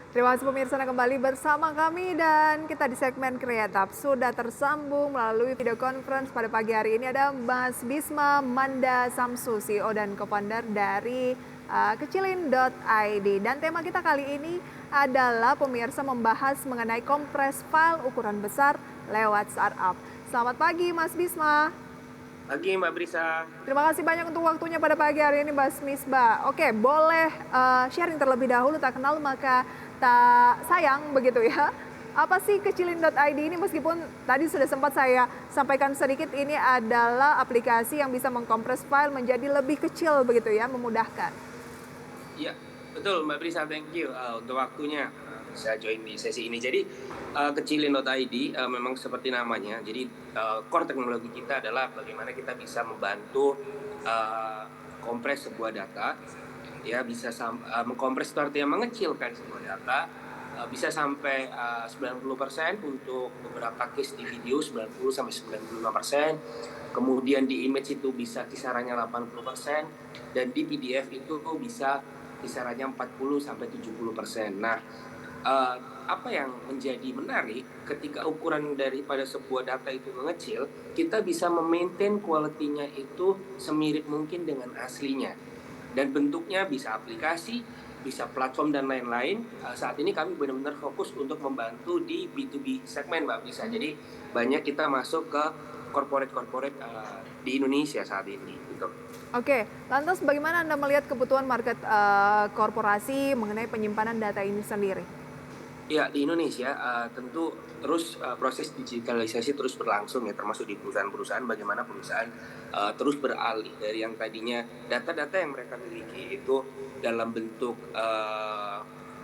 Terima kasih pemirsa Anda kembali bersama kami dan kita di segmen Kreatif sudah tersambung melalui video conference pada pagi hari ini ada Mas Bisma Manda Samsu, CEO dan co-founder dari kecilin.id. Dan tema kita kali ini adalah pemirsa membahas mengenai kompres file ukuran besar lewat startup. Selamat pagi Mas Bisma. Pagi Mbak Brisa. Terima kasih banyak untuk waktunya pada pagi hari ini Mas Misbah. Oke, boleh sharing terlebih dahulu, tak kenal maka tak sayang begitu ya. Apa sih kecilin.id ini, meskipun tadi sudah sempat saya sampaikan sedikit, ini adalah aplikasi yang bisa mengkompres file menjadi lebih kecil begitu ya, memudahkan. Iya, betul Mbak Brisa, thank you untuk waktunya bisa join di sesi ini. Jadi kecilin.id memang seperti namanya. Jadi core teknologi kita adalah bagaimana kita bisa membantu kompres sebuah data, ya bisa mengkompres itu artinya mengecilkan sebuah data. Bisa sampai 90% untuk beberapa case di video, 90 sampai 95%. Kemudian di image itu bisa kisarannya 80%, dan di PDF itu bisa kisarannya 40 sampai 70%. Nah, apa yang menjadi menarik ketika ukuran daripada sebuah data itu mengecil, kita bisa memaintain quality-nya itu semirip mungkin dengan aslinya. Dan bentuknya bisa aplikasi, bisa platform dan lain-lain. Saat ini kami benar-benar fokus untuk membantu di B2B segmen, Mbak Bisa. Jadi banyak kita masuk ke corporate di Indonesia saat ini gitu. Oke, lantas bagaimana Anda melihat kebutuhan market korporasi mengenai penyimpanan data ini sendiri? Ya, di Indonesia tentu terus proses digitalisasi terus berlangsung ya, termasuk di perusahaan-perusahaan, bagaimana perusahaan terus beralih dari yang tadinya data-data yang mereka miliki itu dalam bentuk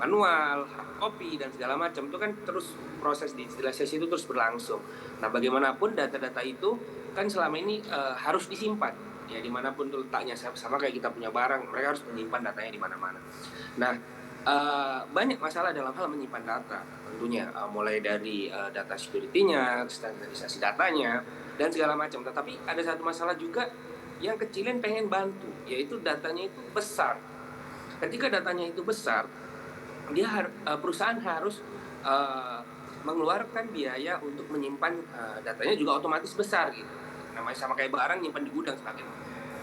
manual, hard copy dan segala macam, itu kan terus proses digitalisasi itu terus berlangsung. Nah, bagaimanapun data-data itu kan selama ini harus disimpan ya dimanapun tuh letaknya, sama kayak kita punya barang, mereka harus menyimpan datanya di mana-mana. Nah, banyak masalah dalam hal menyimpan data tentunya, mulai dari data security-nya, standarisasi datanya, dan segala macam. Tetapi ada satu masalah juga yang kecilin pengen bantu, yaitu datanya itu besar. Ketika datanya itu besar, perusahaan harus mengeluarkan biaya untuk menyimpan datanya juga otomatis besar gitu. Namanya sama kayak barang nyimpan di gudang, semakin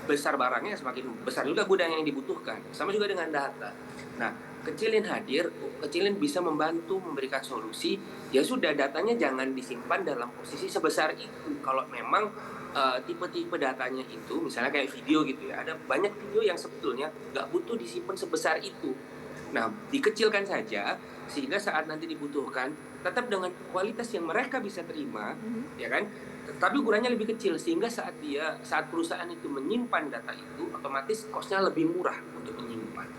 besar barangnya semakin besar juga gudang yang dibutuhkan. Sama juga dengan data. Nah, Kecilin bisa membantu memberikan solusi. Ya sudah, datanya jangan disimpan dalam posisi sebesar itu. Kalau memang tipe-tipe datanya itu, misalnya kayak video gitu ya, ada banyak video yang sebetulnya nggak butuh disimpan sebesar itu. Nah, dikecilkan saja sehingga saat nanti dibutuhkan tetap dengan kualitas yang mereka bisa terima, ya kan? Tapi ukurannya lebih kecil sehingga saat perusahaan itu menyimpan data itu otomatis cost-nya lebih murah untuk menyimpan.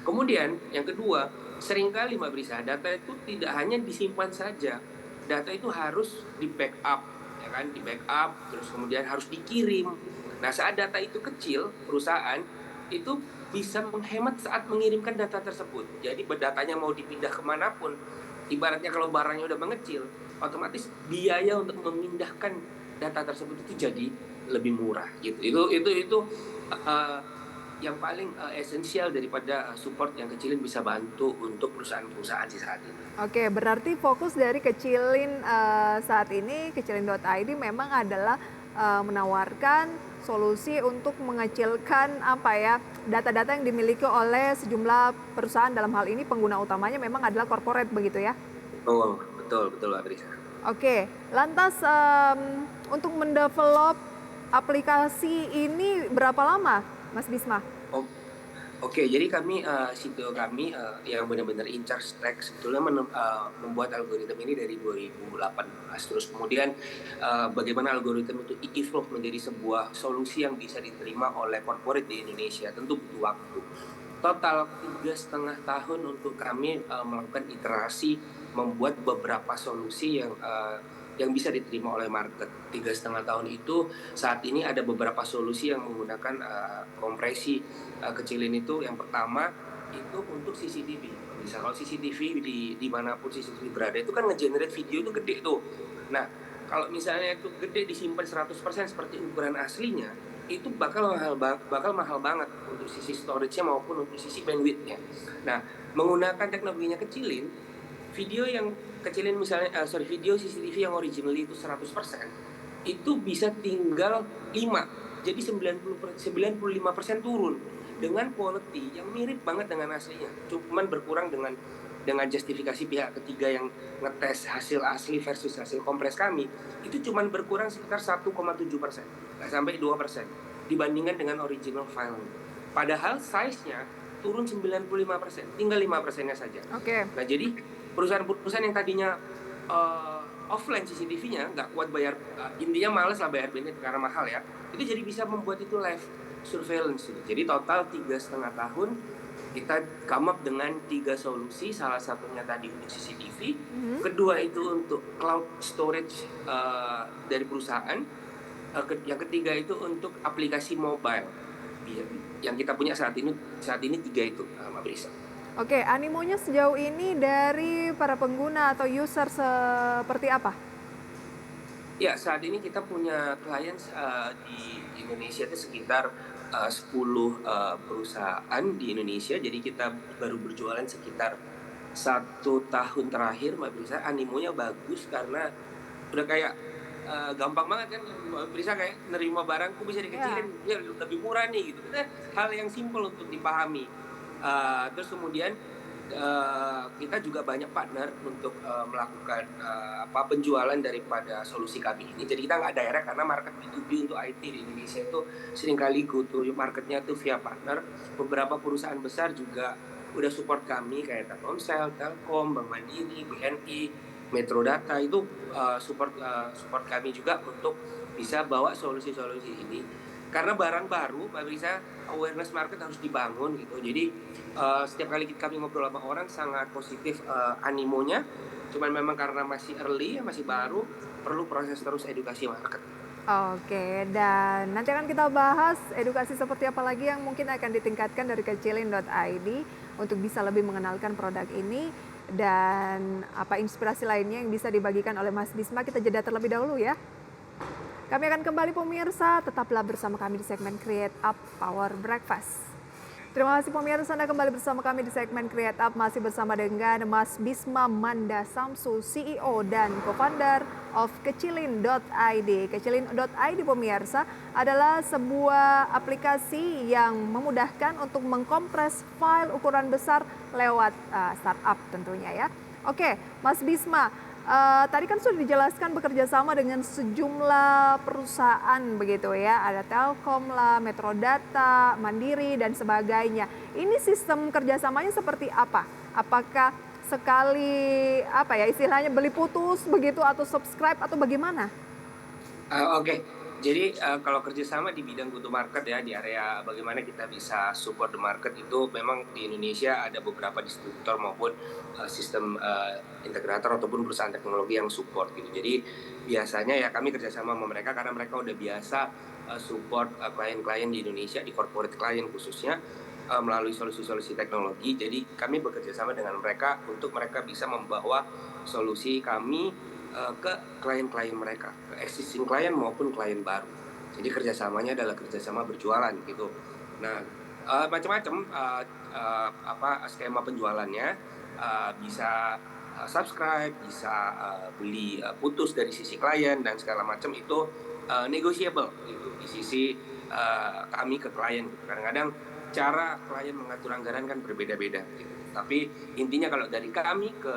Kemudian yang kedua, seringkali Mbak Brisa, data itu tidak hanya disimpan saja. Data itu harus di backup, ya kan? Di backup terus kemudian harus dikirim. Nah, saat data itu kecil, perusahaan itu bisa menghemat saat mengirimkan data tersebut. Jadi datanya mau dipindah kemanapun, ibaratnya kalau barangnya udah mengecil, otomatis biaya untuk memindahkan data tersebut itu jadi lebih murah gitu. Itu uh, yang paling esensial daripada support yang kecilin bisa bantu untuk perusahaan-perusahaan sih saat ini. Oke, berarti fokus dari kecilin saat ini, kecilin.id memang adalah menawarkan solusi untuk mengecilkan apa ya, data-data yang dimiliki oleh sejumlah perusahaan, dalam hal ini pengguna utamanya memang adalah corporate begitu ya? Oh, betul betul Mbak Risa. Oke, lantas untuk mendevelop aplikasi ini berapa lama, Mas Bisma? Oh, oke, jadi kami CTO kami yang benar-benar in charge tech sebetulnya membuat algoritma ini dari 2018. Terus kemudian bagaimana algoritma itu evolve menjadi sebuah solusi yang bisa diterima oleh corporate di Indonesia, tentu butuh waktu. Total 3,5 tahun untuk kami melakukan iterasi, membuat beberapa solusi yang bisa diterima oleh market. 3,5 tahun itu saat ini ada beberapa solusi yang menggunakan kompresi kecilin itu. Yang pertama itu untuk CCTV. Bisa kalau CCTV dimanapun CCTV berada itu kan nge-generate video itu gede tuh. Nah, kalau misalnya itu gede disimpan 100% seperti ukuran aslinya, itu bakal mahal banget untuk sisi storage-nya maupun untuk sisi bandwidth-nya. Nah, menggunakan teknologinya kecilin, video yang kecilin misalnya video CCTV yang originally itu 100% itu bisa tinggal 5. Jadi 95% turun dengan quality yang mirip banget dengan aslinya. Cuman berkurang dengan justifikasi pihak ketiga yang ngetes hasil asli versus hasil kompres kami, itu cuman berkurang sekitar 1,7%, nggak sampai 2% dibandingkan dengan original file. Padahal size-nya turun 95%, tinggal 5%-nya saja. Oke. Nah, jadi perusahaan-perusahaan yang tadinya offline CCTV-nya nggak kuat bayar, intinya males lah bayar bandwidth karena mahal ya, itu jadi bisa membuat itu live surveillance. Jadi total 3,5 tahun kita come up dengan 3 solusi, salah satunya tadi untuk CCTV, kedua itu untuk cloud storage dari perusahaan, yang ketiga itu untuk aplikasi mobile. Yang kita punya saat ini 3 itu, Mbak Brisa. Oke, animonya sejauh ini dari para pengguna atau user seperti apa? Ya, saat ini kita punya klien di Indonesia itu sekitar 10 perusahaan di Indonesia. Jadi kita baru berjualan sekitar 1 tahun terakhir, Mbak Brisa. Animonya bagus karena udah kayak gampang banget kan, Mbak Brisa, kayak nerima barangku bisa dikecilin, ya lebih murah nih gitu. Hal yang simple untuk dipahami. Terus kemudian kita juga banyak partner untuk melakukan penjualan daripada solusi kami ini. Jadi kita nggak direct karena market B2B untuk IT di Indonesia itu seringkali go to marketnya tuh via partner. Beberapa perusahaan besar juga udah support kami kayak Telkomsel, Telkom, Bank Mandiri, BNI, Metrodata itu support kami juga untuk bisa bawa solusi-solusi ini. Karena barang baru, Mbak Brisa, awareness market harus dibangun gitu. Jadi setiap kali kami ngobrol sama orang sangat positif animonya. Cuman memang karena masih early, masih baru, perlu proses terus edukasi market. Oke, dan nanti akan kita bahas edukasi seperti apa lagi yang mungkin akan ditingkatkan dari kecilin.id untuk bisa lebih mengenalkan produk ini, dan apa inspirasi lainnya yang bisa dibagikan oleh Mas Bisma. Kita jeda terlebih dahulu ya. Kami akan kembali pemirsa, tetaplah bersama kami di segmen Create Up Power Breakfast. Terima kasih pemirsa, Anda kembali bersama kami di segmen Create Up, masih bersama dengan Mas Bisma Manda Samsu, CEO dan co-founder of Kecilin.id. Kecilin.id pemirsa adalah sebuah aplikasi yang memudahkan untuk mengkompres file ukuran besar lewat startup tentunya ya. Oke, Mas Bisma, tadi kan sudah dijelaskan bekerja sama dengan sejumlah perusahaan begitu ya, ada Telkom lah, Metrodata, Mandiri dan sebagainya. Ini sistem kerjasamanya seperti apa? Apakah sekali istilahnya beli putus begitu atau subscribe atau bagaimana? Oke. Jadi kalau kerjasama di bidang go to market ya, di area bagaimana kita bisa support the market, itu memang di Indonesia ada beberapa distributor maupun sistem integrator ataupun perusahaan teknologi yang support gitu. Jadi biasanya ya kami kerjasama sama mereka karena mereka udah biasa support klien-klien di Indonesia, di corporate klien khususnya, melalui solusi-solusi teknologi. Jadi kami bekerja sama dengan mereka untuk mereka bisa membawa solusi kami ke klien-klien mereka, ke existing klien maupun klien baru. Jadi kerjasamanya adalah kerjasama berjualan gitu. Nah, macam-macam skema penjualannya, bisa subscribe, bisa beli putus dari sisi klien dan segala macam itu negotiable gitu di sisi kami ke klien. Kadang-kadang cara klien mengatur anggaran kan berbeda-beda gitu. Tapi intinya kalau dari kami ke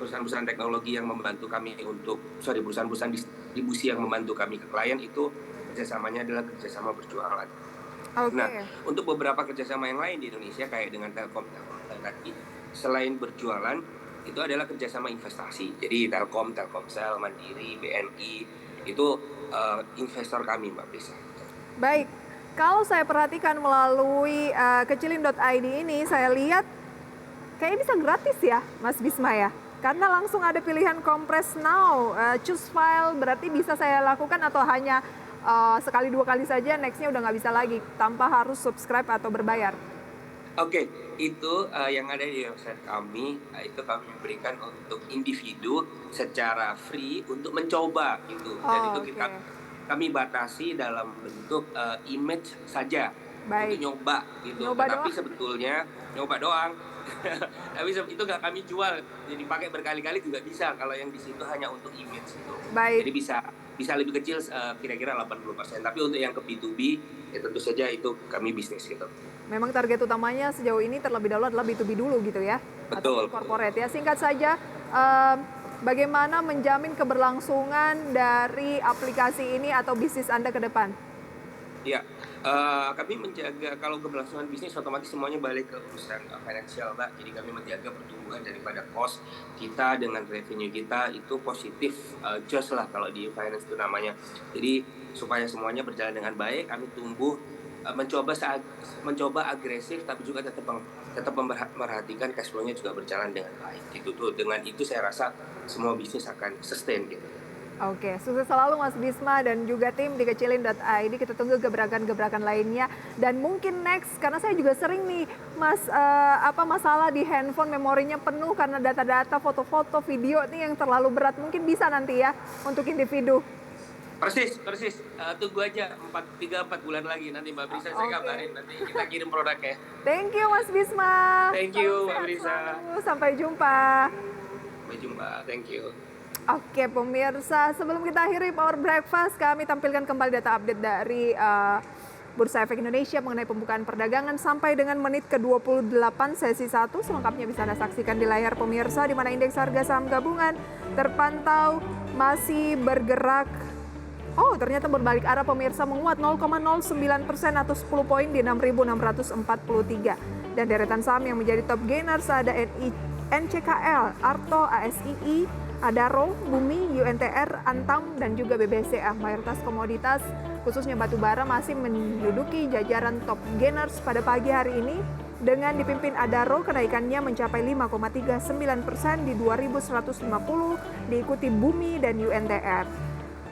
perusahaan-perusahaan teknologi yang membantu kami perusahaan-perusahaan distribusi yang membantu kami ke klien, itu kerjasamanya adalah kerjasama berjualan. Okay. Nah, untuk beberapa kerjasama yang lain di Indonesia kayak dengan Telkom tadi, selain berjualan itu adalah kerjasama investasi. Jadi Telkom, Telkomsel, Mandiri, BNI itu investor kami, Mbak Brisa. Baik, kalau saya perhatikan melalui Kecilin.id ini, saya lihat kayaknya bisa gratis ya, Mas Bisma ya. Karena langsung ada pilihan compress now, choose file, berarti bisa saya lakukan atau hanya sekali 2 kali saja, nextnya udah nggak bisa lagi, tanpa harus subscribe atau berbayar. Oke, itu yang ada di website kami, itu kami berikan untuk individu secara free untuk mencoba gitu. Dan itu kami batasi dalam bentuk image saja untuk Baik. nyoba gitu. Nyoba Tetapi doang? sebetulnya nyoba doang. Tapi itu nggak kami jual, jadi pakai berkali-kali juga bisa kalau yang di situ hanya untuk image gitu. Baik. Jadi bisa lebih kecil kira-kira 80%. Tapi untuk yang ke B2B ya tentu saja itu kami bisnis gitu. Memang target utamanya sejauh ini terlebih dahulu adalah B2B dulu gitu ya, Betul. ataupun corporate ya. Singkat saja, em, bagaimana menjamin keberlangsungan dari aplikasi ini atau bisnis Anda ke depan? Ya, kami menjaga kalau keberlangsungan bisnis otomatis semuanya balik ke urusan finansial, Mbak. Jadi kami menjaga pertumbuhan daripada cost kita dengan revenue kita itu positif, just lah kalau di finance itu namanya. Jadi supaya semuanya berjalan dengan baik, kami tumbuh, mencoba agresif tapi juga tetap memperhatikan cash flow-nya juga berjalan dengan baik. Gitu tuh. Dengan itu saya rasa semua bisnis akan sustain gitu. Oke, sukses selalu Mas Bisma dan juga tim di kecilin.id. Kita tunggu gebrakan-gebrakan lainnya. Dan mungkin next, karena saya juga sering nih, Mas, masalah di handphone memorinya penuh karena data-data, foto-foto, video nih yang terlalu berat. Mungkin bisa nanti ya untuk individu. Persis. Tunggu aja 3-4 bulan lagi nanti Mbak Brisa saya Oke. kabarin, nanti kita kirim produknya. Thank you Mas Bisma. Thank you, Salam Mbak sehat Brisa. selalu. Sampai jumpa. Sampai jumpa. Thank you. Oke pemirsa, sebelum kita akhiri Power Breakfast, kami tampilkan kembali data update dari Bursa Efek Indonesia mengenai pembukaan perdagangan sampai dengan menit ke-28 sesi 1. Selengkapnya bisa Anda saksikan di layar pemirsa, di mana indeks harga saham gabungan terpantau masih bergerak. Oh, ternyata berbalik arah pemirsa, menguat 0,09% atau 10 poin di 6.643. Dan deretan saham yang menjadi top gainers ada NCKL, Arto, ASII, Adaro, Bumi, UNTR, Antam, dan juga BBCA. Mayoritas komoditas, khususnya batu bara, masih menduduki jajaran top gainers pada pagi hari ini. Dengan dipimpin Adaro, kenaikannya mencapai 5,39% di 2.150, diikuti Bumi dan UNTR.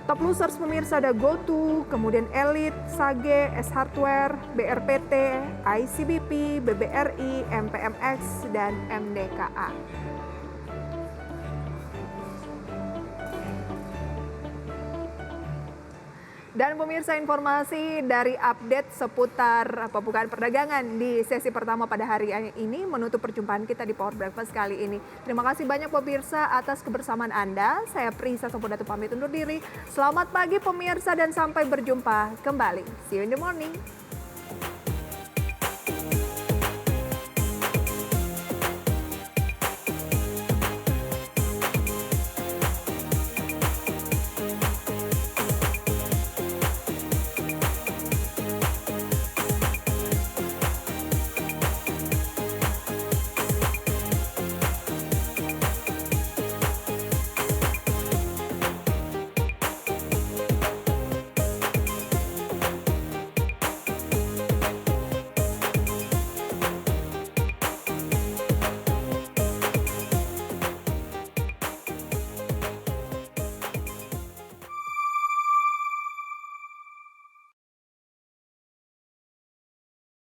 Top losers pemirsa ada GoTo, kemudian Elite, Sage, S Hardware, BRPT, ICBP, BBRI, MPMX, dan MDKA. Dan pemirsa, informasi dari update seputar pembukaan perdagangan di sesi pertama pada hari ini menutup perjumpaan kita di Power Breakfast kali ini. Terima kasih banyak pemirsa atas kebersamaan Anda. Saya Prisa Sampurnato pamit undur diri. Selamat pagi pemirsa dan sampai berjumpa kembali. See you in the morning.